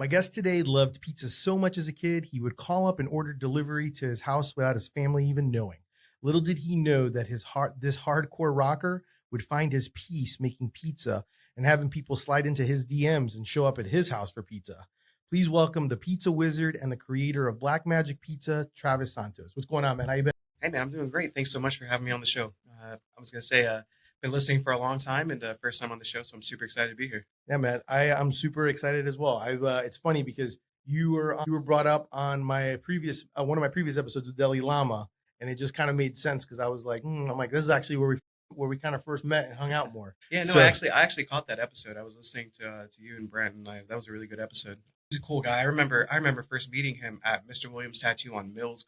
My guest today loved pizza so much as a kid, he would call up and order delivery to his house without his family even knowing. Little did he know that this hardcore rocker would find his peace making pizza and having people slide into his DMs and show up at his house for pizza. Please welcome the pizza wizard and the creator of Black Magic Pizza, Traviss Santos. What's going on, man? How you been? Hey man, I'm doing great. Thanks so much for having me on the show. I was gonna say, been listening for a long time and first time on the show, so I'm super excited to be here. Yeah, man. I'm super excited as well. It's funny because you were brought up on my previous one of my previous episodes with Deli Lama, and it just kind of made sense because I was like, I'm like, this is actually where we kind of first met and hung out more. Yeah, no, So I actually caught that episode. I was listening to you and Brent, and that was a really good episode. He's a cool guy. I remember first meeting him at Mr. Williams Tattoo on Mills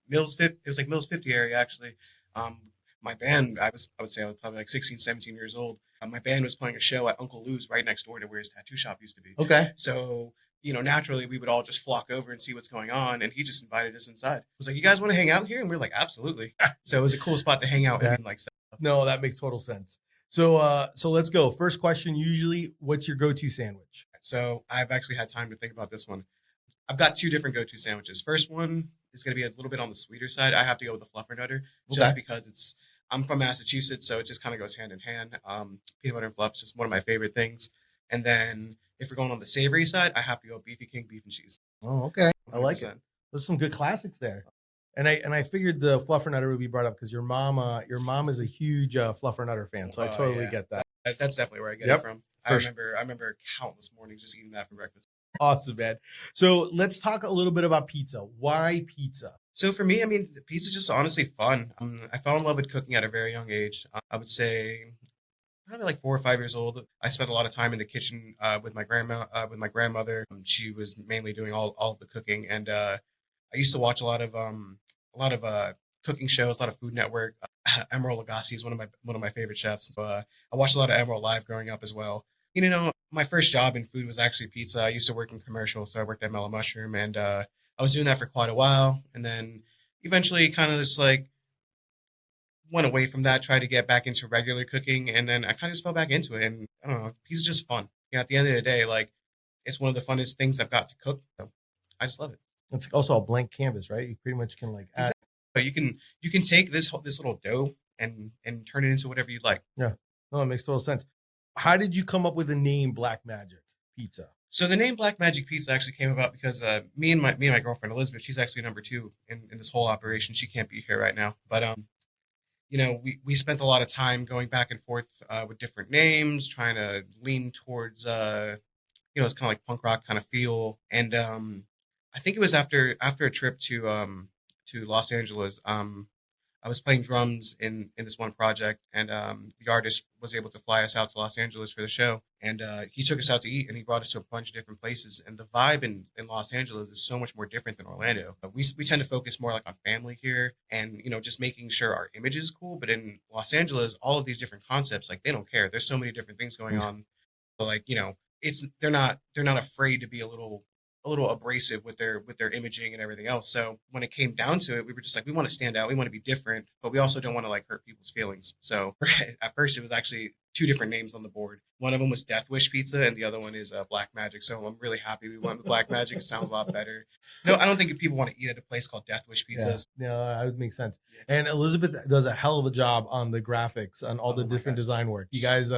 50. It was like Mills 50 area actually. Um, my band, I would say I was probably like 16, 17 years old. My band was playing a show at Uncle Lou's right next door to where his tattoo shop used to be. okay, So, naturally we would all just flock over and see what's going on. And he just invited us inside. He was like, "You guys want to hang out here?" And we are like, "Absolutely." So it was a cool spot to hang out That- and like stuff. no, that makes total sense. So let's go. First question, usually, what's your go-to sandwich? So I've actually had time to think about this one. I've got two different go-to sandwiches. First one is going to be a little bit on the sweeter side. I have to go with the Fluffernutter just Okay. because I'm from Massachusetts, so it just kind of goes hand in hand. Peanut butter and fluff is just one of my favorite things. And then if we're going on the savory side, I have to go Beefy King beef and cheese. Oh, okay. I like it. 100%. There's some good classics there. And I figured the fluffernutter would be brought up because your mom is a huge fluffernutter fan, so I Oh, totally yeah. get that. That's definitely where I get Yep, it from. for sure. I remember countless mornings just eating that for breakfast. Awesome, man. So let's talk a little bit about pizza. Why pizza? So for me, I mean, the pizza's just honestly fun. I fell in love with cooking at a very young age. I would say probably like 4 or 5 years old. I spent a lot of time in the kitchen with my grandmother. She was mainly doing all of the cooking, and I used to watch a lot of cooking shows, a lot of Food Network. Emeril Lagasse is one of my favorite chefs. So I watched a lot of Emeril live growing up as well. My first job in food was actually pizza. I used to work in commercial, so I worked at Mellow Mushroom, and I was doing that for quite a while, and then eventually kind of just like went away from that, tried to get back into regular cooking, and then I kind of just fell back into it. And I don't know, pizza's just fun. At the end of the day, like it's one of the funnest things I've got to cook. So I just love it. It's also a blank canvas, right? You pretty much can like add. Exactly. So you can take this little dough and turn it into whatever you'd like. Yeah, no, it makes total sense. How did you come up with the name Black Magic Pizza? So the name Black Magic Pizza actually came about because me and my girlfriend Elizabeth, she's actually number two in this whole operation. She can't be here right now, but we spent a lot of time going back and forth with different names, trying to lean towards it's kind of like punk rock kind of feel. And I think it was after a trip to Los Angeles. I was playing drums in this one project, and the artist was able to fly us out to Los Angeles for the show. And he took us out to eat, and he brought us to a bunch of different places. And the vibe in Los Angeles is so much more different than Orlando. We tend to focus more like on family here, and just making sure our image is cool. But in Los Angeles, all of these different concepts, like they don't care. There's so many different things going on. So like they're not afraid to be a little abrasive with their imaging and everything else. So when it came down to it, we were just like, we want to stand out, we want to be different, but we also don't want to like hurt people's feelings. So at first it was actually two different names on the board. One of them was Death Wish Pizza, and the other one is Black Magic. So I'm really happy we went with Black Magic. It sounds a lot better. No, I don't think people want to eat at a place called Death Wish Yeah, Pizzas. no, that would make sense. And Elizabeth does a hell of a job on the graphics and all Oh the my different God. design work. You guys,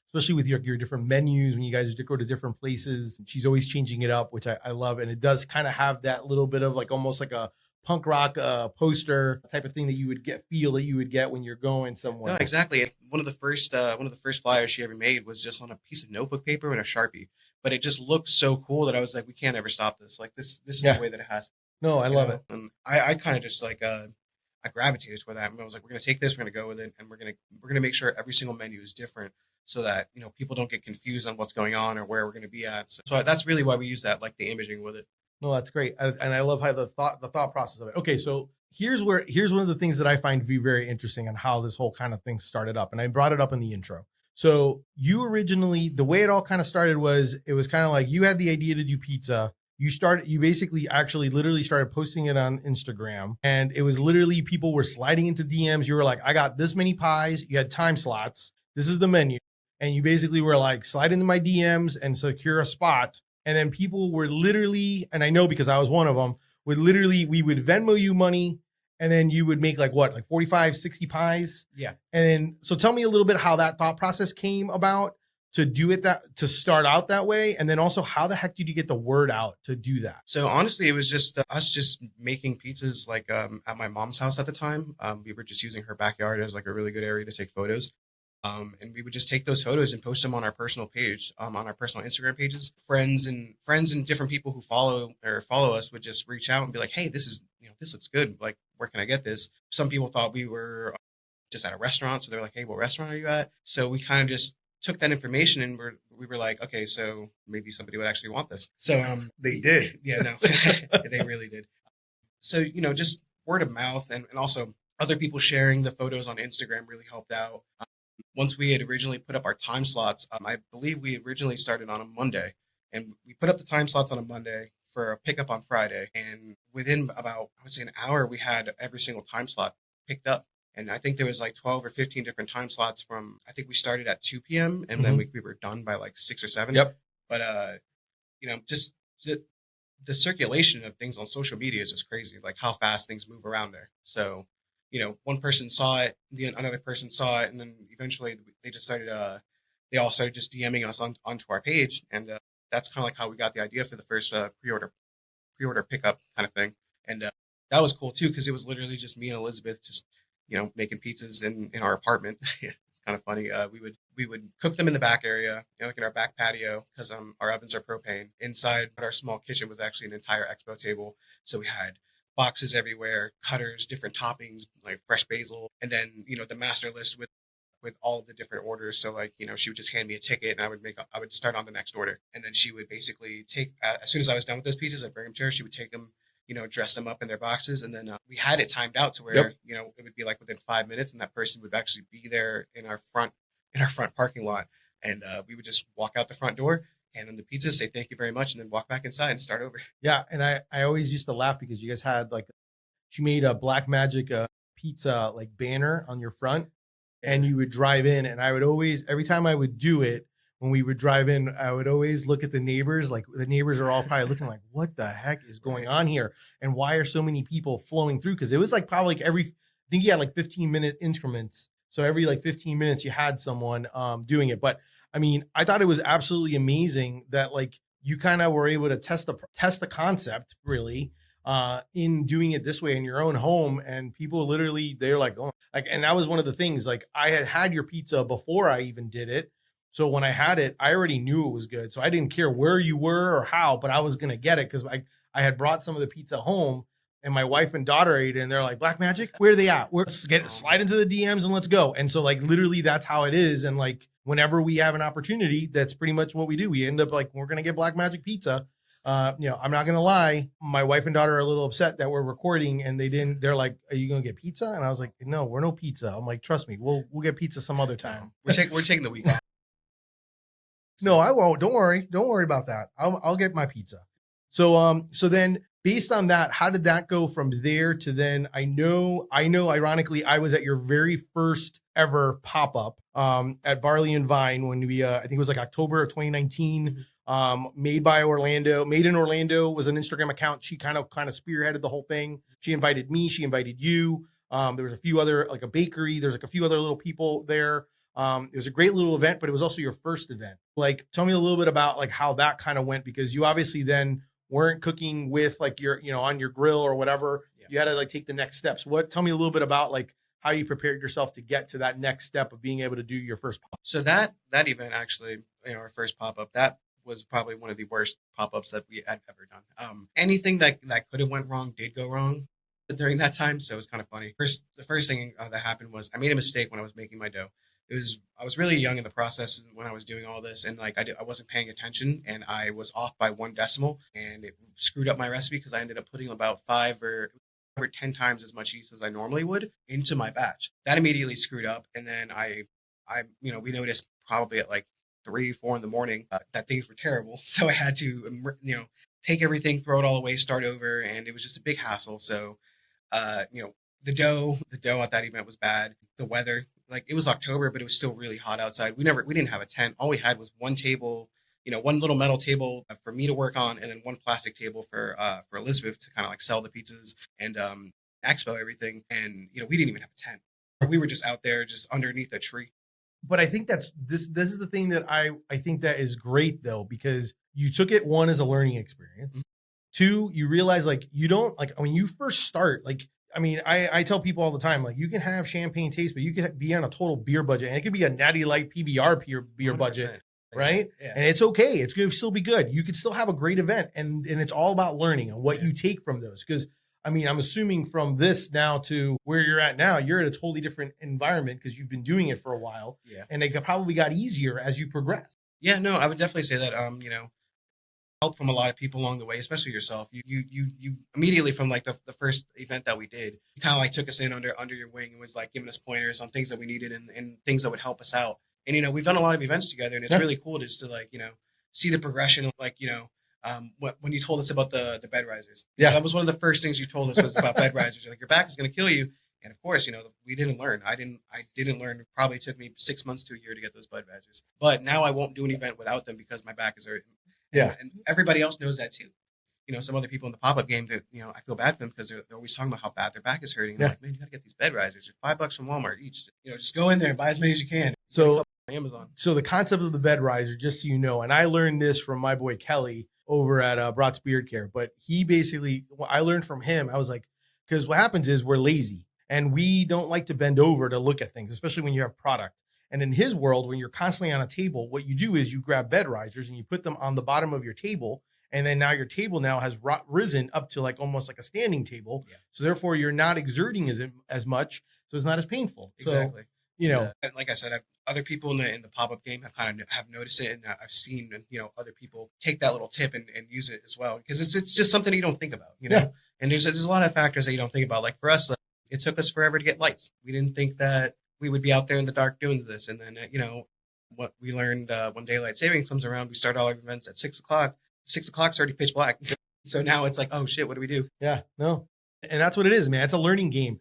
especially with your different menus, when you guys go to different places, she's always changing it up, which I love. And it does kind of have that little bit of like almost like a punk rock poster type of thing that you would get when you're going No, somewhere. exactly. One of the first flyers she ever made was just on a piece of notebook paper and a Sharpie. But it just looked so cool that I was like, we can't ever stop this. Like this is Yeah. the way that it has to. No, I love it. And I kind of just like I gravitated toward that. And I was like, we're gonna take this, we're gonna go with it, and we're gonna make sure every single menu is different, so that people don't get confused on what's going on or where we're gonna be at. So that's really why we use that, like the imaging with it. No, that's great, and I love how the thought process of it. Okay, so here's one of the things that I find to be very interesting on how this whole kind of thing started up, and I brought it up in the intro. So you originally, the way it all kind of started was it was kind of like you had the idea to do pizza. You basically actually literally started posting it on Instagram, and it was literally people were sliding into DMs. You were like, I got this many pies. You had time slots. This is the menu. And you basically were like, slide into my DMs and secure a spot And then people were literally, and I know because I was one of them, would literally, we would Venmo you money, and then you would make like what, like 45, 60 pies. Yeah. And then, so tell me a little bit how that thought process came about to do it, that to start out that way. And then also, how the heck did you get the word out to do that? So honestly, it was just us just making pizzas like at my mom's house at the time. We were just using her backyard as like a really good area to take photos. And we would just take those photos and post them on our personal page, on our personal Instagram pages. Friends and different people who follow us would just reach out and be like, "Hey, this is, this looks good. Like, where can I get this?" Some people thought we were just at a restaurant, so they're like, "Hey, what restaurant are you at?" So we kind of just took that information and we were like, okay, so maybe somebody would actually want this. So They did. yeah, no, they really did. So just word of mouth and also other people sharing the photos on Instagram really helped out. Once we had originally put up our time slots, I believe we originally started on a Monday, and we put up the time slots on a Monday for a pickup on Friday. And within about, I would say, an hour, we had every single time slot picked up. And I think there was like 12 or 15 different time slots from, I think we started at 2 p.m. and then we were done by like 6 or 7. Yep. But, just the circulation of things on social media is just crazy, like how fast things move around there. So, one person saw it, another person saw it, and then eventually they just started, they all started just DMing us onto our page. And that's kind of like how we got the idea for the first pre-order pickup kind of thing. And that was cool too, because it was literally just me and Elizabeth just making pizzas in our apartment. It's kind of funny. We would cook them in the back area, like in our back patio, because our ovens are propane. Inside our small kitchen was actually an entire expo table, so we had boxes everywhere, cutters, different toppings like fresh basil, and then the master list with all of the different orders. So like, she would just hand me a ticket and I would start on the next order. And then she would basically take, as soon as I was done with those pizzas, I'd bring them to her. She would take them, dress them up in their boxes. And then we had it timed out to where, it would be like within 5 minutes and that person would actually be there in our front parking lot. And we would just walk out the front door, hand them the pizza, say thank you very much, and then walk back inside and start over. Yeah. And I always used to laugh because you guys had like, she made a Black Magic pizza like banner on your front, and you would drive in, and I would always, every time I would do it, when we would drive in, I would always look at the neighbors. Like the neighbors are all probably looking like, what the heck is going on here? And why are so many people flowing through? Because it was like probably like I think you had like 15-minute increments. So every like 15 minutes you had someone doing it. But I mean, I thought it was absolutely amazing that like you kind of were able to test the concept really in doing it this way in your own home. And people literally, they're like, oh, like, and that was one of the things, like I had your pizza before I even did it. So when I had it, I already knew it was good. So I didn't care where you were or how, but I was going to get it because I had brought some of the pizza home, and my wife and daughter ate it, and they're like, Black Magic, where are they at? Let's slide into the DMs and let's go. And so like literally that's how it is. And like whenever we have an opportunity, that's pretty much what we do. We end up like, we're going to get Black Magic pizza. I'm not going to lie. My wife and daughter are a little upset that we're recording and they're like, are you going to get pizza? And I was like, no, we're no pizza. I'm like, trust me, we'll get pizza some other time. We're taking the week off. No, I won't. Don't worry about that. I'll get my pizza. So then based on that, how did that go from there to then? I know, ironically, I was at your very first ever pop-up at Barley and Vine when we, I think it was like October of 2019, made in Orlando was an Instagram account. She kind of spearheaded the whole thing. She invited me, she invited you. There was a few other, like a bakery. There's like a few other little people there. It was a great little event, but it was also your first event. Like, tell me a little bit about like how that kind of went, because you obviously then weren't cooking with like your, on your grill or whatever. Yeah. You had to like take the next steps. Tell me a little bit about like how you prepared yourself to get to that next step of being able to do your first pop-up. So that event actually, our first pop-up, that was probably one of the worst pop-ups that we had ever done. Anything that could have went wrong did go wrong during that time. So it was kind of funny. The first thing that happened was I made a mistake when I was making my dough. I was really young in the process when I was doing all this, and like I wasn't paying attention, and I was off by 1 decimal, and it screwed up my recipe because I ended up putting about 5 or 10 times as much yeast as I normally would into my batch. That immediately screwed up, and then we noticed probably at like 3, 4 in the morning that things were terrible. So I had to take everything, throw it all away, start over, and it was just a big hassle. So the dough at that event was bad. The weather, like it was October, but it was still really hot outside. We didn't have a tent. All we had was one table one little metal table for me to work on, and then one plastic table for Elizabeth to kind of like sell the pizzas and expo everything. And we didn't even have a tent. We were just out there, just underneath a tree. But I think that's this is the thing that I think that is great though, because you took it, one, as a learning experience. Mhm. Two, you realize like you don't like when you first start, like I mean, I tell people all the time, like you can have champagne taste, but you can be on a total beer budget, and it could be a Natty Light PBR beer budget, 100%. right? Yeah. And it's okay. It's going to still be good. You could still have a great event, and it's all about learning and what you take from those. Because I mean, I'm assuming from this now to where you're at now, you're in a totally different environment because you've been doing it for a while, Yeah. and it probably got easier as you progress. Yeah, no, I would definitely say that. Help from a lot of people along the way, especially yourself. You immediately from like the first event that we did, you kind of like took us in under your wing and was like giving us pointers on things that we needed and things that would help us out. And we've done a lot of events together, and it's really cool just to like see the progression of like when you told us about the bed risers. Yeah, that was one of the first things you told us was about bed risers. You're like, your back is going to kill you. And of course, we didn't learn. I didn't learn. It probably took me 6 months to a year to get those bed risers. But now I won't do an event without them because my back is hurting. Yeah. And everybody else knows that too. Some other people in the pop-up game that, I feel bad for them because they're always talking about how bad their back is hurting. And I'm like, man, you got to get these bed risers. They're $5 from Walmart each. Just go in there and buy as many as you can. So Amazon. So the concept of the bed riser, just so you know, and I learned this from my boy Kelly over at Brat's Beard Care, but he basically, I learned from him. I was like, because what happens is we're lazy and we don't like to bend over to look at things, especially when you have product. And in his world, when you're constantly on a table, what you do is you grab bed risers and you put them on the bottom of your table. And then now your table now has risen up to like almost like a standing table. Yeah. So therefore you're not exerting as much. So it's not as painful. Exactly. So, and like I said, other people in the pop-up game have noticed it. And I've seen, other people take that little tip and use it as well. Because it's just something you don't think about, Yeah. And there's a lot of factors that you don't think about. Like for us, like, it took us forever to get lights. We didn't think that we would be out there in the dark doing this. And then, what we learned when daylight savings comes around, we start all our events at 6 o'clock. 6 o'clock's already pitch black. So now it's like, oh shit, what do we do? Yeah, no. And that's what it is, man. It's a learning game.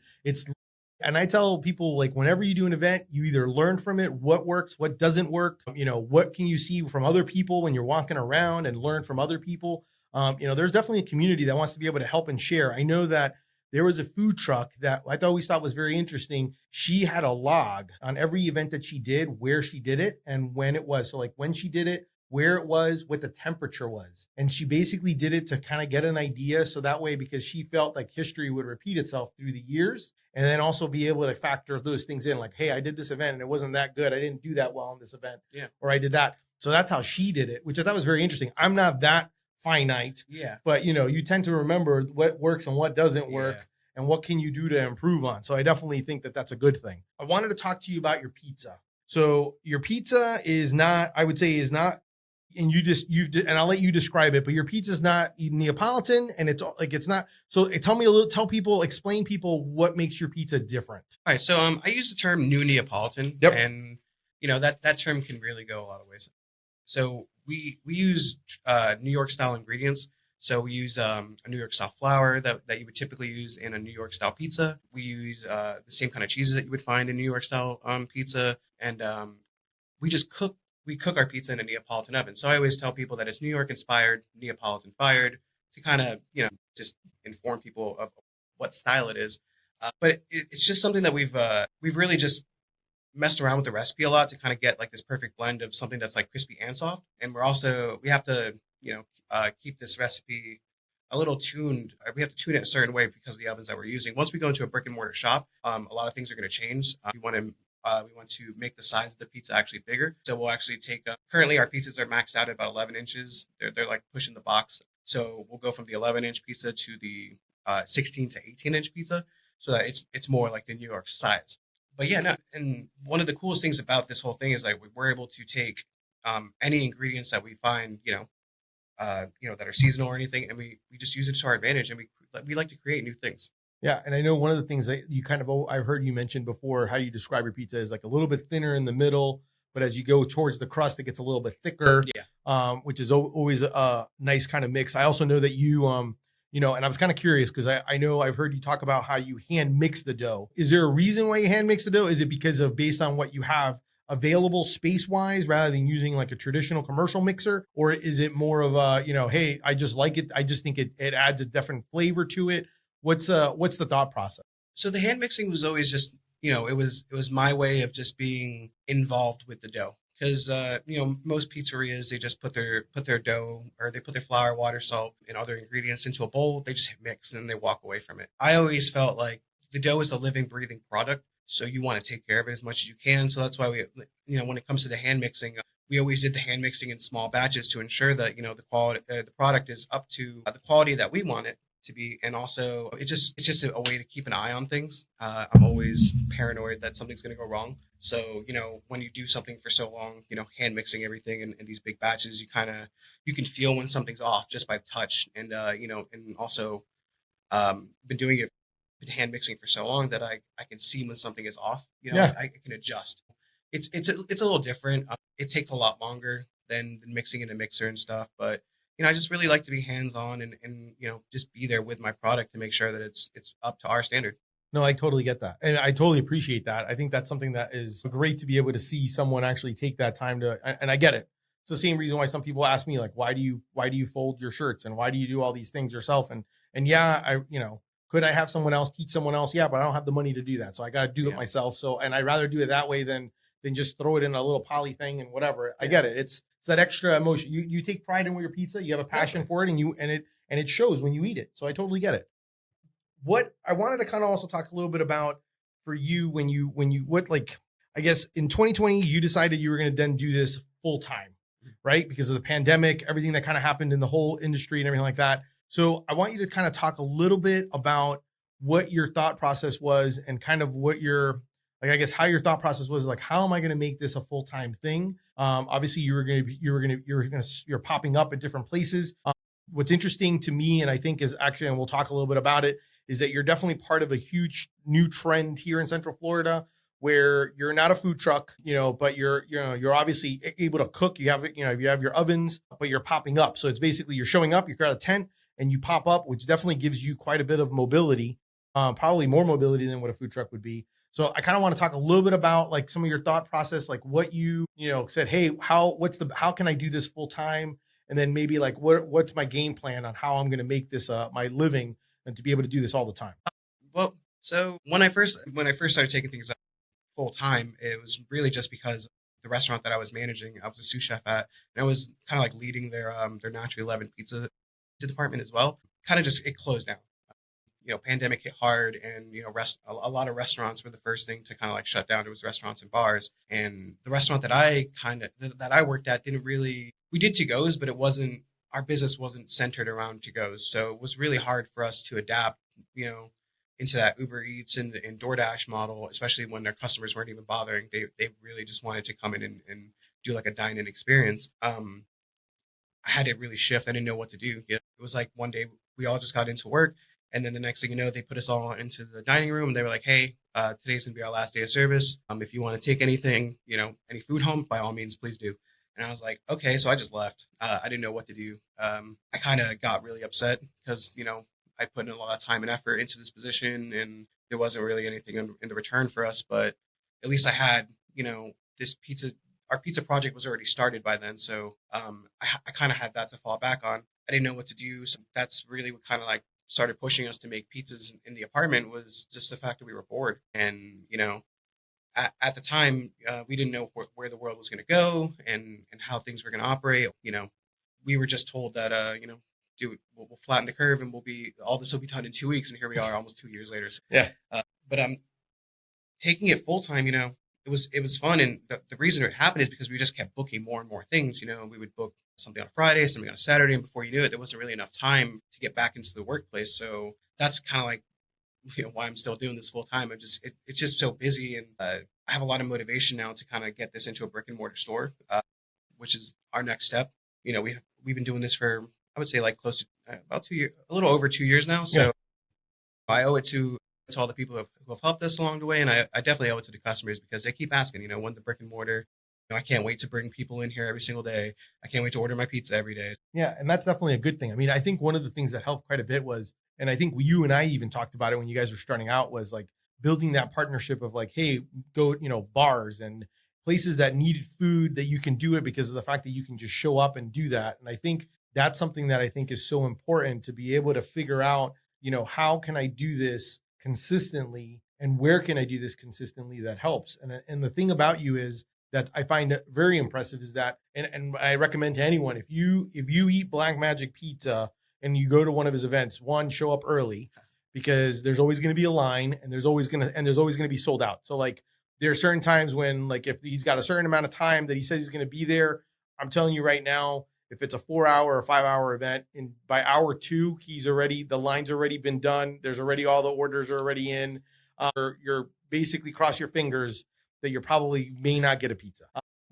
And I tell people, like, whenever you do an event, you either learn from it, what works, what doesn't work, what can you see from other people when you're walking around and learn from other people. There's definitely a community that wants to be able to help and share. I know that there was a food truck that I always thought was very interesting. She had a log on every event that she did, where she did it and when it was. So like when she did it, where it was, what the temperature was. And she basically did it to kind of get an idea. So that way, because she felt like history would repeat itself through the years, and then also be able to factor those things in. Like, hey, I did this event and it wasn't that good. I didn't do that well in this event. Yeah. Or I did that. So that's how she did it, which I thought was very interesting. I'm not that finite. Yeah. But, you tend to remember what works and what doesn't work and what can you do to improve on. So I definitely think that that's a good thing. I wanted to talk to you about your pizza. So your pizza is not, I would say is not, and and I'll let you describe it, but your pizza is not Neapolitan and it's not. So explain people what makes your pizza different. All right. So I use the term New-Neapolitan. Yep. And that term can really go a lot of ways. So we use New York style ingredients. So we use a New York style flour that you would typically use in a New York style pizza. We use the same kind of cheeses that you would find in New York style pizza. And we cook our pizza in a Neapolitan oven. So I always tell people that it's New York inspired, Neapolitan fired, to kind of, just inform people of what style it is. But it's just something that we've really just messed around with the recipe a lot to kind of get like this perfect blend of something that's like crispy and soft. And we have to, keep this recipe a little tuned. We have to tune it a certain way because of the ovens that we're using. Once we go into a brick and mortar shop, a lot of things are going to change. We want to make the size of the pizza actually bigger. So we'll actually take, currently our pizzas are maxed out at about 11 inches. They're like pushing the box. So we'll go from the 11-inch pizza to the 16 to 18-inch pizza so that it's more like the New York size. But yeah, no, and one of the coolest things about this whole thing is like we're able to take any ingredients that we find, that are seasonal or anything, and we just use it to our advantage, and we like to create new things. Yeah, and I know one of the things that I've heard you mention before, how you describe your pizza is like a little bit thinner in the middle, but as you go towards the crust, it gets a little bit thicker. Yeah. Which is always a nice kind of mix. I also know that you, and I was kind of curious because I know I've heard you talk about how you hand mix the dough. Is there a reason why you hand mix the dough? Is it because of based on what you have available space wise rather than using like a traditional commercial mixer? Or is it more of a, hey, I just like it. I just think it adds a different flavor to it. What's the thought process? So the hand mixing was always just, it was my way of just being involved with the dough. Because most pizzerias, they just put their dough, or they put their flour, water, salt, and other ingredients into a bowl. They just hit mix and they walk away from it. I always felt like the dough is a living, breathing product, so you want to take care of it as much as you can. So that's why when it comes to the hand mixing, we always did the hand mixing in small batches to ensure that the quality, the product is up to the quality that we want it to be. And also it's just a way to keep an eye on things. I'm always paranoid that something's going to go wrong. So when you do something for so long, hand mixing everything in these big batches, you can feel when something's off just by touch. And and also been doing it, been hand mixing for so long that I can see when something is off. Yeah. I can adjust. It's a little different. It takes a lot longer than mixing in a mixer and stuff, but I just really like to be hands on and just be there with my product to make sure that it's up to our standard. No, I totally get that. And I totally appreciate that. I think that's something that is great to be able to see someone actually take that time to, and I get it. It's the same reason why some people ask me, like, why do you fold your shirts and why do you do all these things yourself? And yeah, could I have someone else teach someone else? Yeah, but I don't have the money to do that. So I got to do it myself. So, and I'd rather do it that way than just throw it in a little poly thing and whatever. I get it. It's that extra emotion. You take pride in your pizza. You have a passion for it, and it shows when you eat it. So I totally get it. What I wanted to kind of also talk a little bit about for you I guess in 2020 you decided you were going to then do this full time, right? Because of the pandemic, everything that kind of happened in the whole industry and everything like that. So I want you to kind of talk a little bit about what your thought process was and kind of what your, like, I guess how your thought process was, like, how am I going to make this a full-time thing? Obviously you're popping up at different places. What's interesting to me, and I think is actually, and we'll talk a little bit about it, is that you're definitely part of a huge new trend here in Central Florida where you're not a food truck, but you're obviously able to cook. You have, you have your ovens, but you're popping up. So it's basically you're showing up, you've got a tent and you pop up, which definitely gives you quite a bit of mobility, probably more mobility than what a food truck would be. So I kind of want to talk a little bit about like some of your thought process, like what you said, hey, how can I do this full time? And then maybe like, what's my game plan on how I'm going to make this my living and to be able to do this all the time? Well, so when I first started taking things up full time, it was really just because the restaurant that I was managing, I was a sous chef at, and I was kind of like leading their Natural 11 pizza department as well. Kind of just, it closed down. Pandemic hit hard, and a lot of restaurants were the first thing to kind of like shut down. It was restaurants and bars, and the restaurant that I worked at didn't really. We did to goes, but our business wasn't centered around to goes, so it was really hard for us to adapt, into that Uber Eats and DoorDash model, especially when their customers weren't even bothering. They really just wanted to come in and do like a dine-in experience. I had to really shift. I didn't know what to do. It was like one day we all just got into work, and then the next thing you know, they put us all into the dining room. And they were like, "Hey, today's gonna be our last day of service. If you want to take anything, any food home, by all means, please do." And I was like, "Okay." So I just left. I didn't know what to do. I kind of got really upset because I put in a lot of time and effort into this position, and there wasn't really anything in the return for us. But at least I had, this pizza. Our pizza project was already started by then, so I kind of had that to fall back on. I didn't know what to do, so that's really what kind of like started pushing us to make pizzas in the apartment, was just the fact that we were bored. And at the time, we didn't know where the world was going to go and how things were going to operate. We were just told that we'll flatten the curve and all this will be done in 2 weeks, and here we are almost 2 years later. So, Yeah. But taking it full time, it was fun, and the reason it happened is because we just kept booking more and more things. We would book something on a Friday, something on a Saturday, and before you knew it, there wasn't really enough time to get back into the workplace. So that's kind of like why I'm still doing this full time. It's just so busy, and I have a lot of motivation now to kind of get this into a brick and mortar store, which is our next step. We've been doing this for, I would say, like close to about 2 years, a little over 2 years now. So I owe it to all the people who have helped us along the way, and I definitely owe it to the customers because they keep asking. When the brick and mortar. I can't wait to bring people in here every single day. I can't wait to order my pizza every day. Yeah, and that's definitely a good thing. I mean, I think one of the things that helped quite a bit was, and I think you and I even talked about it when you guys were starting out, was like building that partnership of like, hey, go, bars and places that needed food that you can do it because of the fact that you can just show up and do that. And I think that's something that I think is so important to be able to figure out, how can I do this consistently and where can I do this consistently that helps. And the thing about you is that I find very impressive is that, and I recommend to anyone, if you eat Black Magic Pizza and you go to one of his events, one, show up early because there's always going to be a line and there's always going to be sold out. So like there are certain times when like if he's got a certain amount of time that he says he's going to be there, I'm telling you right now, if it's a 4-hour or 5-hour event, and by hour 2, the line's already been done. There's already all the orders are already in. You're basically cross your fingers that you probably may not get a pizza.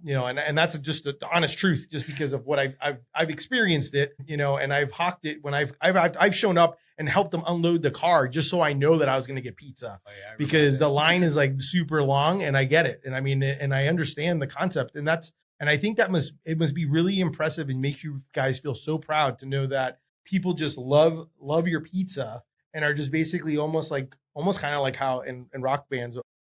And that's just the honest truth, just because of what I've experienced it, and I've hawked it when I've shown up and helped them unload the car just so I know that I was going to get pizza because the line is like super long and I get it. And I mean, and I understand the concept and I think it must be really impressive and makes you guys feel so proud to know that people just love your pizza and are just basically almost kind of like how in rock bands,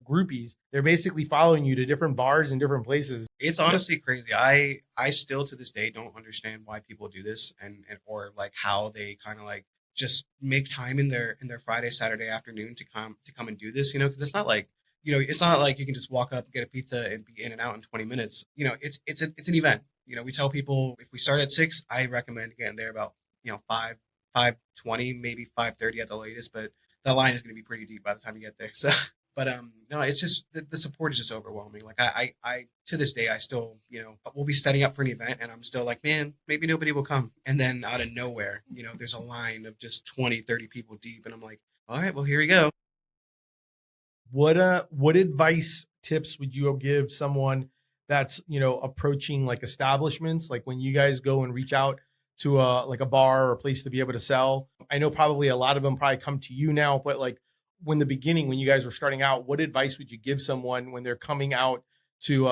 groupies, they're basically following you to different bars and different places. It's honestly crazy. I still to this day don't understand why people do this and or like how they kind of like just make time in their Friday, Saturday afternoon to come and do this, because it's not like, it's not like you can just walk up, get a pizza and be in and out in 20 minutes. It's an event. We tell people if we start at 6, I recommend getting there about, 5:20, maybe 5:30 at the latest, but the line is going to be pretty deep by the time you get there. So but no, it's just the support is just overwhelming. Like I to this day, I still, we'll be setting up for an event and I'm still like, man, maybe nobody will come. And then out of nowhere, there's a line of just 20, 30 people deep. And I'm like, all right, well, here we go. What advice, tips would you give someone that's, approaching like establishments, like when you guys go and reach out to a bar or a place to be able to sell? I know probably a lot of them probably come to you now, but like when you guys were starting out, what advice would you give someone when they're coming out to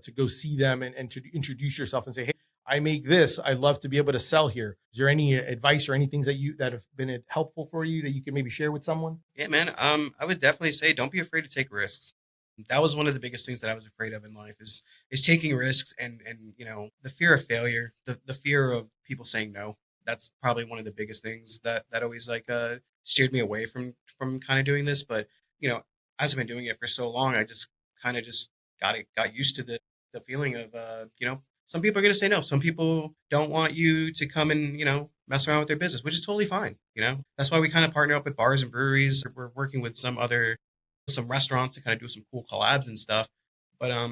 to go see them and to introduce yourself and say, hey, I make this, I'd love to be able to sell here. Is there any advice or any things that have been helpful for you that you can maybe share with someone? Yeah, man. I would definitely say don't be afraid to take risks. That was one of the biggest things that I was afraid of in life is taking risks and the fear of failure, the fear of people saying no. That's probably one of the biggest things that always like steered me away from kind of doing this. But as I've been doing it for so long, I just kind of just got used to the feeling of some people are going to say no. Some people don't want you to come and mess around with their business, which is totally fine. That's why we kind of partner up with bars and breweries. We're working with some restaurants to kind of do some cool collabs and stuff. But I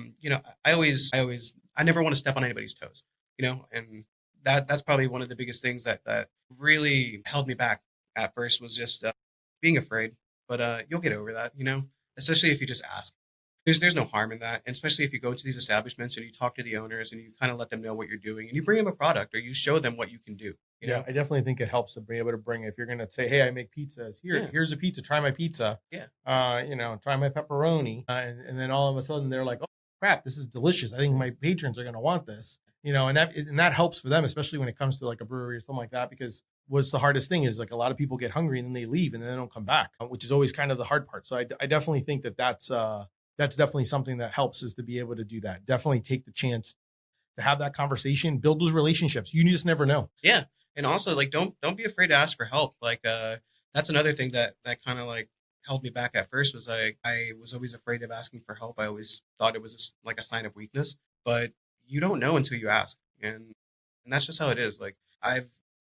never want to step on anybody's toes, and that's probably one of the biggest things that really held me back at first was just being afraid. But you'll get over that, especially if you just ask. There's no harm in that, and especially if you go to these establishments and you talk to the owners and you kind of let them know what you're doing and you bring them a product or you show them what you can do. Yeah, I definitely think it helps to be able to bring, if you're going to say, hey, I make pizzas here's a pizza, try my pizza. Yeah. Try my pepperoni. And then all of a sudden they're like, oh crap, this is delicious. I think my patrons are going to want this, and that helps for them, especially when it comes to like a brewery or something like that, because what's the hardest thing is like a lot of people get hungry and then they leave and then they don't come back, which is always kind of the hard part. So I definitely think that's definitely something that helps, is to be able to do that. Definitely take the chance to have that conversation, build those relationships. You just never know. Yeah. And also like, don't be afraid to ask for help. Like, that's another thing that kind of like held me back at first was like, I was always afraid of asking for help. I always thought it was like a sign of weakness, but you don't know until you ask. And that's just how it is. Like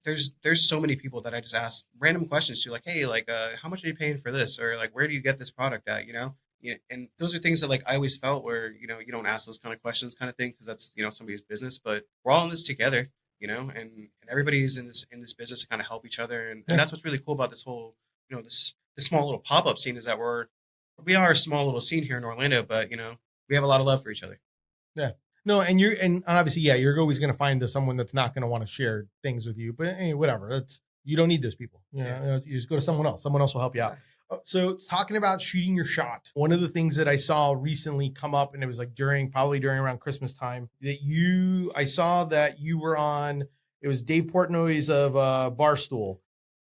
there's so many people that I just ask random questions to, like, hey, like, how much are you paying for this? Or like, where do you get this product at? Yeah, and those are things that like I always felt where you don't ask those kind of questions, kind of thing, because that's somebody's business. But we're all in this together, and everybody's in this business to kind of help each other, and that's what's really cool about this whole this small little pop up scene is that we are a small little scene here in Orlando, but we have a lot of love for each other. Yeah. No, and obviously, yeah, you're always going to find someone that's not going to want to share things with you, but whatever. You don't need those people. You just go to someone else. Someone else will help you out. So it's talking about shooting your shot. One of the things that I saw recently come up, and it was like probably during around Christmas time, I saw that you were on, it was Dave Portnoy's of Barstool,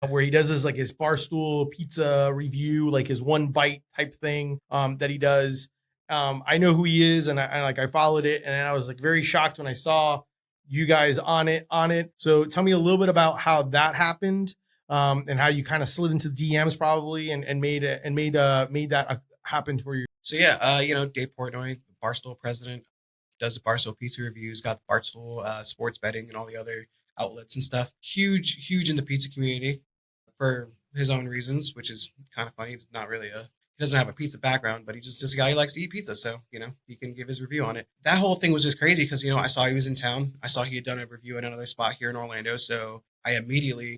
where he does his Barstool pizza review, like his one bite type thing that he does. I know who he is, and I followed it, and I was like very shocked when I saw you guys on it. So tell me a little bit about how that happened, and how you kind of slid into DMs probably, and made that happen for you. So yeah, Dave Portnoy, the Barstool president, does the Barstool pizza reviews, got the Barstool sports betting and all the other outlets and stuff. Huge in the pizza community for his own reasons, which is kind of funny. He's not really he doesn't have a pizza background, but he's just a guy who likes to eat pizza. So, he can give his review on it. That whole thing was just crazy because, I saw he was in town. I saw he had done a review at another spot here in Orlando. So I immediately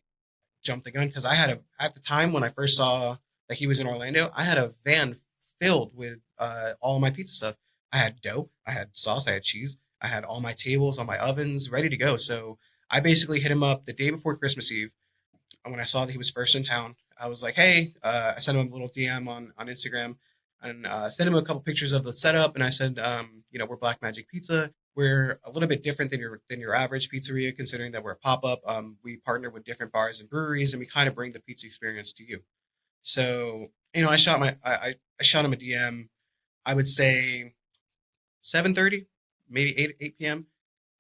jumped the gun because at the time when I first saw that he was in Orlando, I had a van filled with all of my pizza stuff. I had dough, I had sauce, I had cheese, I had all my tables, all my ovens ready to go. So I basically hit him up the day before Christmas Eve. And when I saw that he was first in town, I was like, hey, I sent him a little DM on Instagram and sent him a couple pictures of the setup. And I said, we're Black Magic Pizza. We're a little bit different than your average pizzeria, considering that we're a pop-up. We partner with different bars and breweries, and we kind of bring the pizza experience to you. So, I shot I shot him a DM, I would say 7:30, maybe 8 p.m.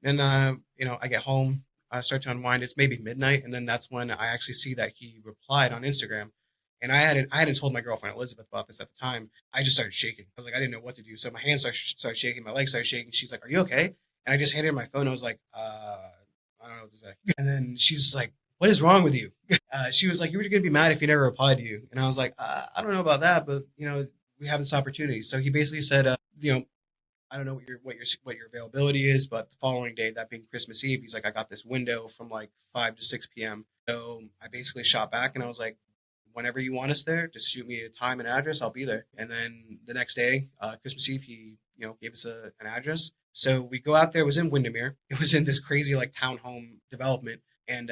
And, I get home, I start to unwind. It's maybe midnight. And then that's when I actually see that he replied on Instagram. And I hadn't told my girlfriend Elizabeth about this at the time. I just started shaking. I was like, I didn't know what to do. So my hands started shaking, my legs started shaking. She's like, are you okay? And I just handed her my phone. I was like, I don't know what to say. And then she's like, what is wrong with you? She was like, you were going to be mad if he never replied to you. And I was like, I don't know about that, but we have this opportunity. So he basically said, I don't know what your availability is, but the following day, that being Christmas Eve, he's like, I got this window from like 5 to 6 p.m. So I basically shot back and I was like, whenever you want us there, just shoot me a time and address. I'll be there. And then the next day, Christmas Eve, he gave us an address. So we go out there. It was in Windermere. It was in this crazy like townhome development, and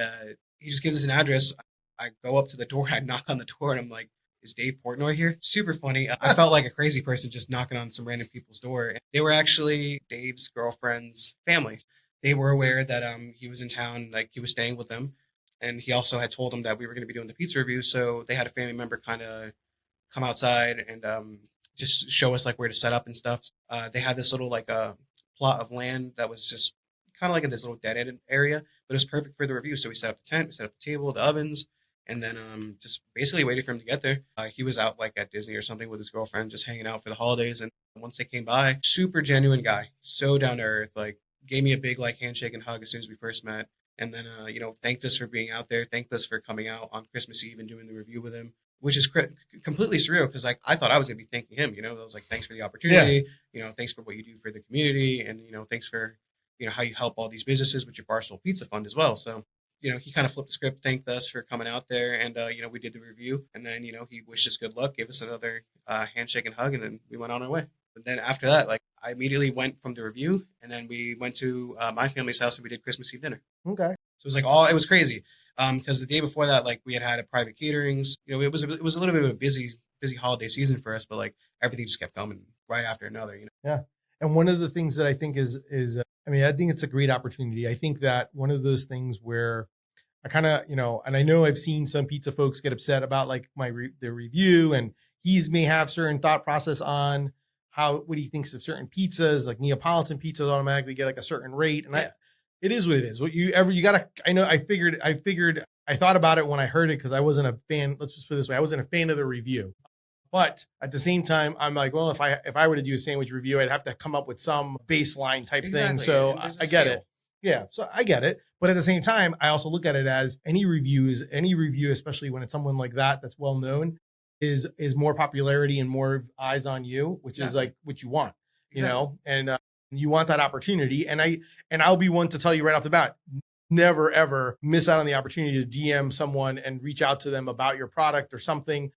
he just gives us an address. I go up to the door. I knock on the door, and I'm like, is Dave Portnoy here? Super funny. I felt like a crazy person just knocking on some random people's door. They were actually Dave's girlfriend's family. They were aware that he was in town, like he was staying with them. And he also had told them that we were going to be doing the pizza review. So they had a family member kind of come outside and just show us like where to set up and stuff. They had this little like a plot of land that was just kind of like in this little dead end area, but it was perfect for the review. So we set up the tent, we set up the table, the ovens, and then just basically waited for him to get there. He was out like at Disney or something with his girlfriend, just hanging out for the holidays. And once they came by, super genuine guy, so down to earth, like gave me a big like handshake and hug as soon as we first met. And then, thanked us for being out there, thanked us for coming out on Christmas Eve and doing the review with him, which is completely surreal because like I thought I was going to be thanking him. I was like, thanks for the opportunity, thanks for what you do for the community, and thanks for how you help all these businesses with your Barstool Pizza Fund as well. So he kind of flipped the script, thanked us for coming out there, and we did the review, and then he wished us good luck, gave us another handshake and hug, and then we went on our way. But then after that, like I immediately went from the review, and then we went to my family's house and we did Christmas Eve dinner. Okay. So it was like it was crazy. Because the day before that, like we had a private caterings. It was a little bit of a busy holiday season for us, but like everything just kept coming right after another. Yeah. And one of the things that I think is I think it's a great opportunity. I think that one of those things where I kind of, and I know I've seen some pizza folks get upset about like the review, and he's may have certain thought process on what he thinks of certain pizzas, like Neapolitan pizzas automatically get like a certain rate. And it is what it is. I thought about it when I heard it because I wasn't a fan. Let's just put it this way. I wasn't a fan of the review, but at the same time, I'm like, well, if I were to do a sandwich review, I'd have to come up with some baseline type thing. So I get it. Yeah. So I get it. But at the same time, I also look at it as any review, especially when it's someone like that, that's well known, is more popularity and more eyes on you, which is like what you want, and you want that opportunity. And I'll be one to tell you right off the bat, never, ever miss out on the opportunity to DM someone and reach out to them about your product or something.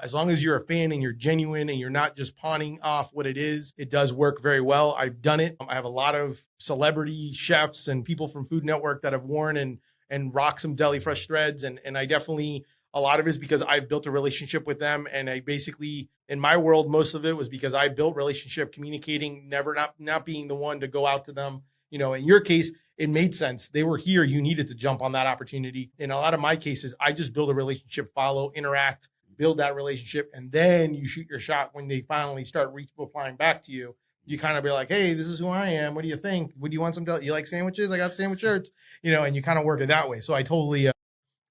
As long as you're a fan and you're genuine and you're not just pawning off what it is, it does work very well. I've done it. I have a lot of celebrity chefs and people from Food Network that have worn and rock some deli fresh threads. And I definitely, a lot of it is because I've built a relationship with them. And I basically, in my world, most of it was because I built relationship, communicating, not being the one to go out to them. In your case, it made sense. They were here. You needed to jump on that opportunity. In a lot of my cases, I just build a relationship, follow, interact, build that relationship, and then you shoot your shot when they finally start replying back to you. You kind of be like, hey, this is who I am. What do you think? Would you want some? You like sandwiches? I got sandwich shirts, and you kind of work it that way. So I totally,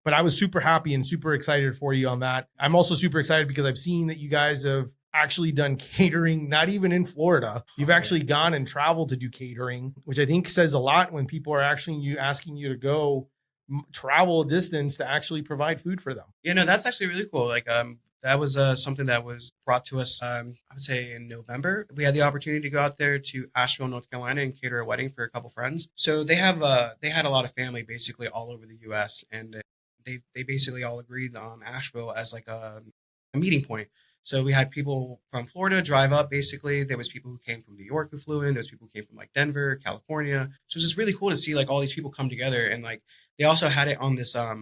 but I was super happy and super excited for you on that. I'm also super excited because I've seen that you guys have actually done catering, not even in Florida. You've actually gone and traveled to do catering, which I think says a lot when people are actually asking you to go travel a distance to actually provide food for them. Yeah, no, that's actually really cool. Like, that was something that was brought to us, I would say in November. We had the opportunity to go out there to Asheville, North Carolina, and cater a wedding for a couple friends. So they had a lot of family basically all over the U.S. and they basically all agreed on Asheville as like a meeting point. So we had people from Florida drive up. Basically, there was people who came from New York who flew in. There was people who came from like Denver, California. So it was just really cool to see like all these people come together, and like they also had it on this. I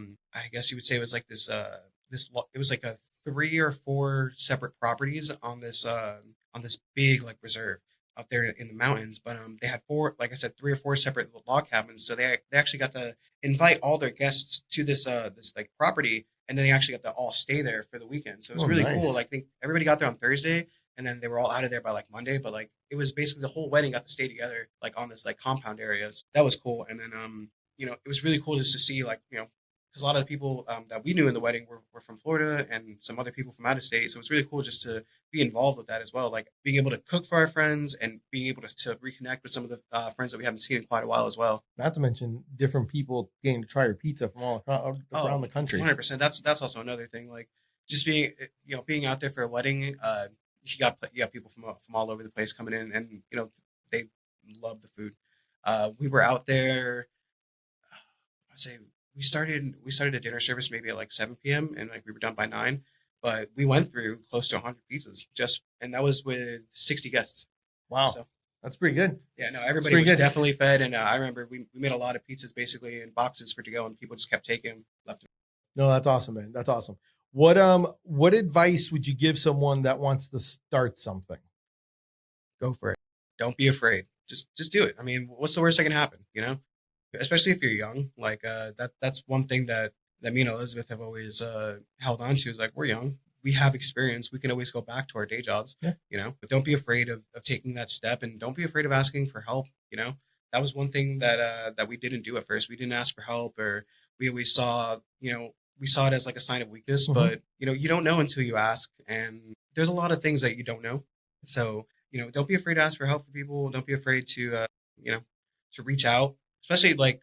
guess you would say it was like this. It was like a 3 or 4 separate properties on this big like reserve out there in the mountains. But they had four, like I said, 3 or 4 separate log cabins. So they actually got to invite all their guests to this like property, and then they actually got to all stay there for the weekend. So it was really nice. cool. Like I think everybody got there on Thursday, and then they were all out of there by like Monday. But like it was basically the whole wedding got to stay together like on this like compound area. So that was cool. And then it was really cool just to see like because a lot of the people that we knew in the wedding were from Florida and some other people from out of state. So it's really cool just to be involved with that as well. Like being able to cook for our friends and being able to reconnect with some of the friends that we haven't seen in quite a while as well. Not to mention different people getting to try your pizza from all around the country. 100%. That's also another thing. Like just being out there for a wedding. You got people from all over the place coming in, and they love the food. We were out there. I'd say we started a dinner service maybe at like 7 p.m. and like we were done by 9, but we went through close to 100 pizzas and that was with 60 guests. Wow. So that's pretty good. Yeah, no, everybody was definitely fed. And I remember we made a lot of pizzas basically in boxes for to go, and people just kept taking them, left them. No, that's awesome, man. That's awesome. What advice would you give someone that wants to start something? Go for it. Don't be afraid. Just do it. I mean, what's the worst that can happen? Especially if you're young, like that's one thing that me and Elizabeth have always held on to is like, we're young, we have experience, we can always go back to our day jobs. But don't be afraid of taking that step, and don't be afraid of asking for help. That was one thing that we didn't do at first. We didn't ask for help, or we always saw we saw it as like a sign of weakness. But you don't know until you ask, and there's a lot of things that you don't know. So don't be afraid to ask for help for people. Don't be afraid to to reach out, especially like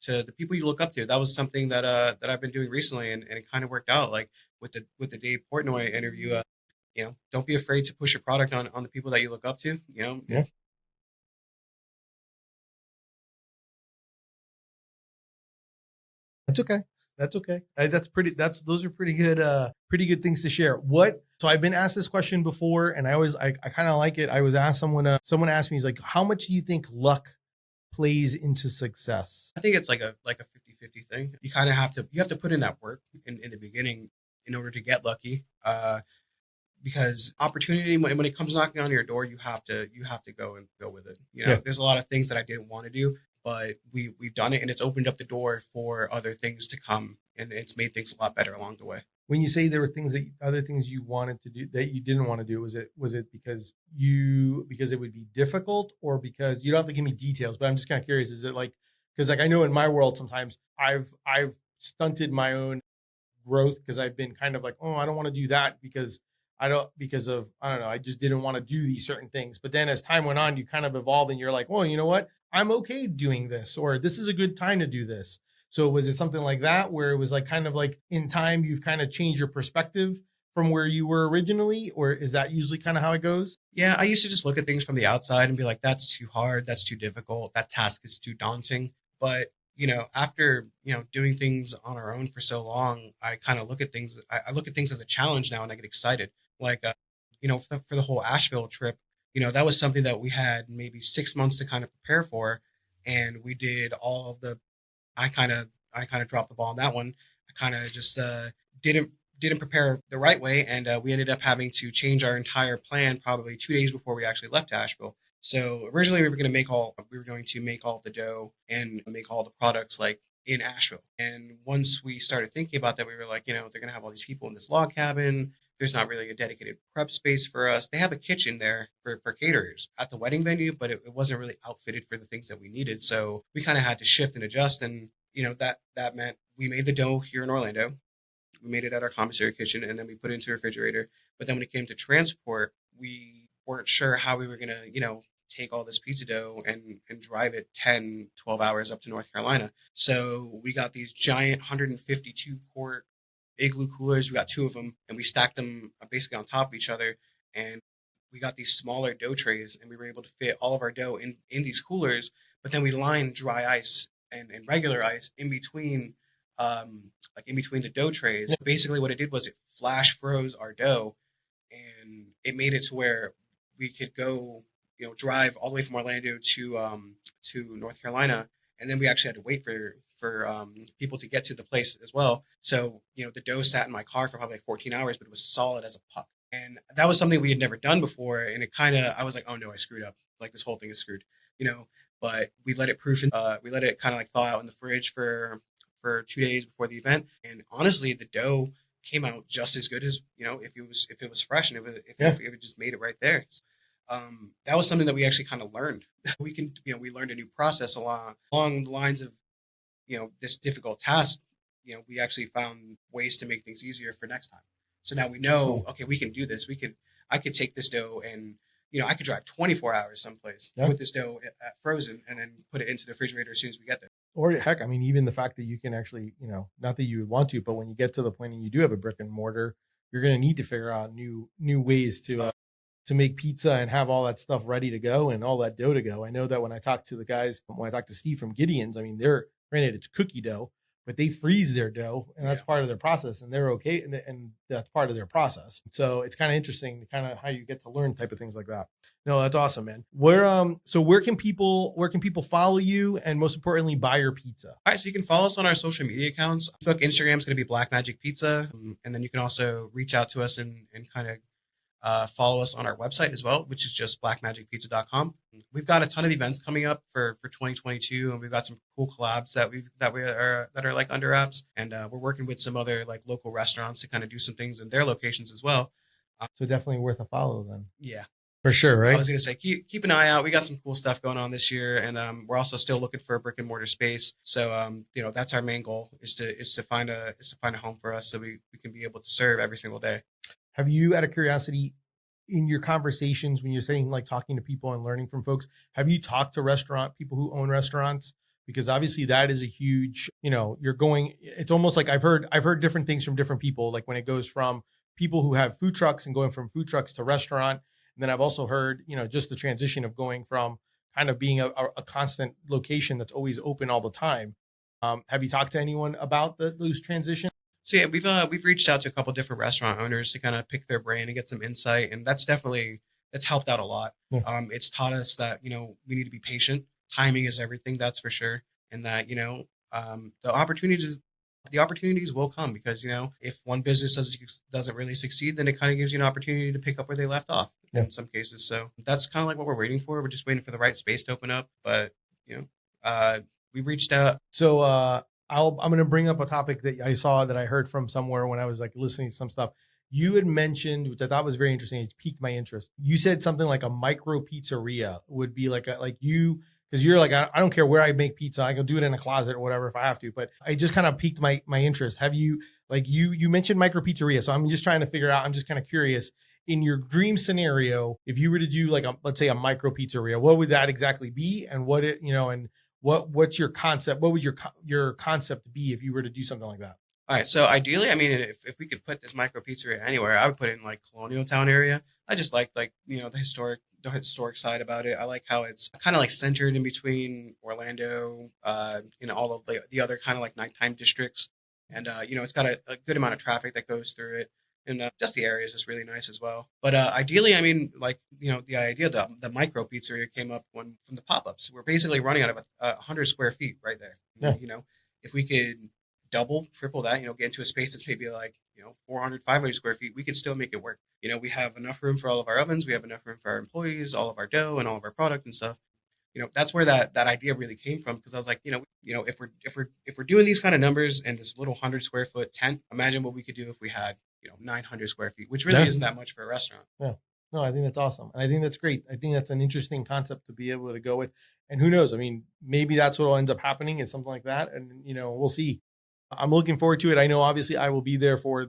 to the people you look up to. That was something that I've been doing recently, and it kind of worked out. Like with the Dave Portnoy interview, don't be afraid to push your product on the people that you look up to. Yeah. That's okay. That's okay. Those are pretty good things to share. So I've been asked this question before, and I kind of like it. I was asked someone asked me, he's like, how much do you think luck plays into success? I think it's like a 50-50 thing. You kind of have to put in that work in the beginning in order to get lucky. Because opportunity, when it comes knocking on your door, you have to go with it. There's a lot of things that I didn't want to do, but we've done it, and it's opened up the door for other things to come, and it's made things a lot better along the way. When you say there were other things you wanted to do that you didn't want to do, was it because it would be difficult, or because you don't have to give me details, but I'm just kind of curious. Is it like, because like I know in my world sometimes I've stunted my own growth because I've been kind of like, oh, I don't want to do that because I don't know, I just didn't want to do these certain things. But then as time went on, you kind of evolved and you're like, well, you know what? I'm okay doing this, or this is a good time to do this. So was it something like that where it was like kind of like in time you've kind of changed your perspective from where you were originally, or is that usually kind of how it goes? Yeah, I used to just look at things from the outside and be like, that's too hard, that's too difficult, that task is too daunting. But after doing things on our own for so long, I kind of look at things. I look at things as a challenge now, and I get excited. Like for the whole Asheville trip, that was something that we had maybe 6 months to kind of prepare for, and we did all of the. I kind of dropped the ball on that one. I kind of just didn't prepare the right way, and we ended up having to change our entire plan probably 2 days before we actually left Asheville. So originally we were going to make all of the dough and make all the products like in Asheville. And once we started thinking about that, we were like, they're going to have all these people in this log cabin. There's not really a dedicated prep space for us. They have a kitchen there for caterers at the wedding venue, but it wasn't really outfitted for the things that we needed. So we kind of had to shift and adjust. And, that meant we made the dough here in Orlando. We made it at our commissary kitchen, and then we put it into a refrigerator. But then when it came to transport, we weren't sure how we were going to, take all this pizza dough and drive it 10, 12 hours up to North Carolina. So we got these giant 152 quart igloo coolers. We got two of them, and we stacked them basically on top of each other. And we got these smaller dough trays, and we were able to fit all of our dough in these coolers. But then we lined dry ice and regular ice in between, like in between the dough trays. Basically, what it did was it flash froze our dough, and it made it to where we could go, drive all the way from Orlando to North Carolina, and then we actually had to wait for people to get to the place as well. So the dough sat in my car for probably like 14 hours, but it was solid as a puck. And that was something we had never done before, and I was like, oh no, I screwed up. Like this whole thing is screwed, But we let it we let it kind of like thaw out in the fridge for 2 days before the event, and honestly, the dough came out just as good as if it was fresh and if it just made it right there. That was something that we actually kind of learned. We learned a new process along the lines of this difficult task. We actually found ways to make things easier for next time. So now we know, okay, we can do this. I could take this dough and I could drive 24 hours someplace with this dough at frozen and then put it into the refrigerator as soon as we get there. Or heck, I mean, even the fact that you can actually, not that you would want to, but when you get to the point and you do have a brick and mortar, you're going to need to figure out new ways to make pizza and have all that stuff ready to go and all that dough to go. I know that when I talked to Steve from Gideon's, I mean, granted it's cookie dough, but they freeze their dough and that's part of their process, and they're okay. And that's part of their process. So it's kind of interesting kind of how you get to learn type of things like that. No, that's awesome, man. Where can people follow you and most importantly, buy your pizza? All right. So you can follow us on our social media accounts. Facebook, Instagram is going to be Black Magic Pizza. And then you can also reach out to us and kind of follow us on our website as well, which is just blackmagicpizza.com. We've got a ton of events coming up for 2022, and we've got some cool collabs that are like under wraps, and we're working with some other like local restaurants to kind of do some things in their locations as well. So definitely worth a follow then. Yeah, for sure. Right. I was going to say keep an eye out. We got some cool stuff going on this year, and we're also still looking for a brick and mortar space. So that's our main goal is to find a home for us so we can be able to serve every single day. Have you, out of curiosity, in your conversations when you're saying like talking to people and learning from folks, have you talked to restaurant people who own restaurants? Because obviously that is a huge, it's almost like I've heard different things from different people, like when it goes from people who have food trucks and going from food trucks to restaurant. And then I've also heard, just the transition of going from kind of being a constant location that's always open all the time. Have you talked to anyone about those transitions? So yeah, we've reached out to a couple different restaurant owners to kind of pick their brain and get some insight, and that's helped out a lot. Yeah. It's taught us that we need to be patient. Timing is everything, that's for sure, and that the opportunities will come because if one business doesn't really succeed, then it kind of gives you an opportunity to pick up where they left off in some cases. So that's kind of like what we're waiting for. We're just waiting for the right space to open up, but we reached out. So I'm going to bring up a topic that I saw that I heard from somewhere when I was like listening to some stuff. You had mentioned, which I thought was very interesting. It piqued my interest. You said something like a micro pizzeria would be because you're like, I don't care where I make pizza. I can do it in a closet or whatever if I have to, but it just kind of piqued my interest. Have you, you mentioned micro pizzeria. So I'm just trying to figure out, I'm just kind of curious, in your dream scenario, if you were to do let's say a micro pizzeria, what would that exactly be? And what's your concept? What would your concept be if you were to do something like that? All right. So ideally, I mean, if we could put this micro pizzeria anywhere, I would put it in like Colonial Town area. I just like the historic side about it. I like how it's kind of like centered in between Orlando, all of the other kind of like nighttime districts. And, it's got a good amount of traffic that goes through it. And just the area is just really nice as well. But ideally, I mean, the idea of the micro pizzeria came up from the pop-ups. We're basically running out of 100 square feet right there. Yeah. If we could double, triple that, get into a space that's maybe 400, 500 square feet, we could still make it work. We have enough room for all of our ovens. We have enough room for our employees, all of our dough and all of our product and stuff. that's where that idea really came from. Because I was like, if we're doing these kind of numbers in this little 100 square foot tent, imagine what we could do if we had 900 square feet, which really Yeah. isn't that much for a restaurant. Yeah. No, I think that's awesome. And I think that's great. I think that's an interesting concept to be able to go with. And who knows? I mean, maybe that's what will end up happening is something like that. And, we'll see. I'm looking forward to it. I know obviously I will be there for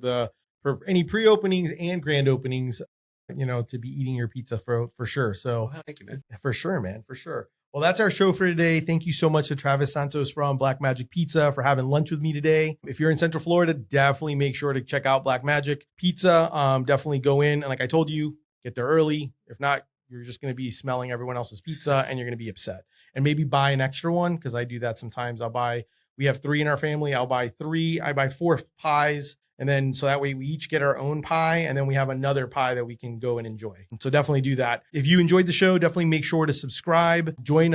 any pre-openings and grand openings, to be eating your pizza for sure. So Thank you, man. for sure, man, for sure. Well, that's our show for today. Thank you so much to Traviss Santos from Black Magic Pizza for having lunch with me today. If you're in Central Florida, definitely make sure to check out Black Magic Pizza. Definitely go in. And like I told you, get there early. If not, you're just going to be smelling everyone else's pizza and you're going to be upset. And maybe buy an extra one, because I do that sometimes. We have 3 in our family. I'll buy 3. I buy 4 pies. And then so that way we each get our own pie, and then we have another pie that we can go and enjoy. So definitely do that. If you enjoyed the show, definitely make sure to subscribe. Join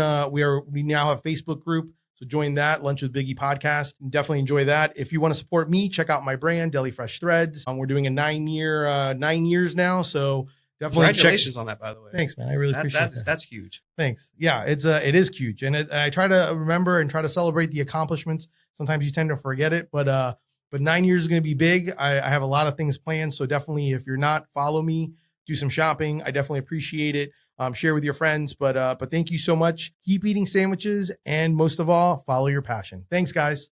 we now have a Facebook group. So join that, Lunch with Biggie podcast. Definitely enjoy that. If you want to support me, check out my brand, Deli Fresh Threads. We're doing a 9 years now. So definitely Congratulations on that, by the way. Thanks, man. I really appreciate that. That's huge. Thanks. Yeah, it is huge. And I try to remember and try to celebrate the accomplishments. Sometimes you tend to forget it, but 9 years is going to be big. I have a lot of things planned. So definitely, if you're not, follow me, do some shopping. I definitely appreciate it. Share with your friends. But thank you so much. Keep eating sandwiches. And most of all, follow your passion. Thanks, guys.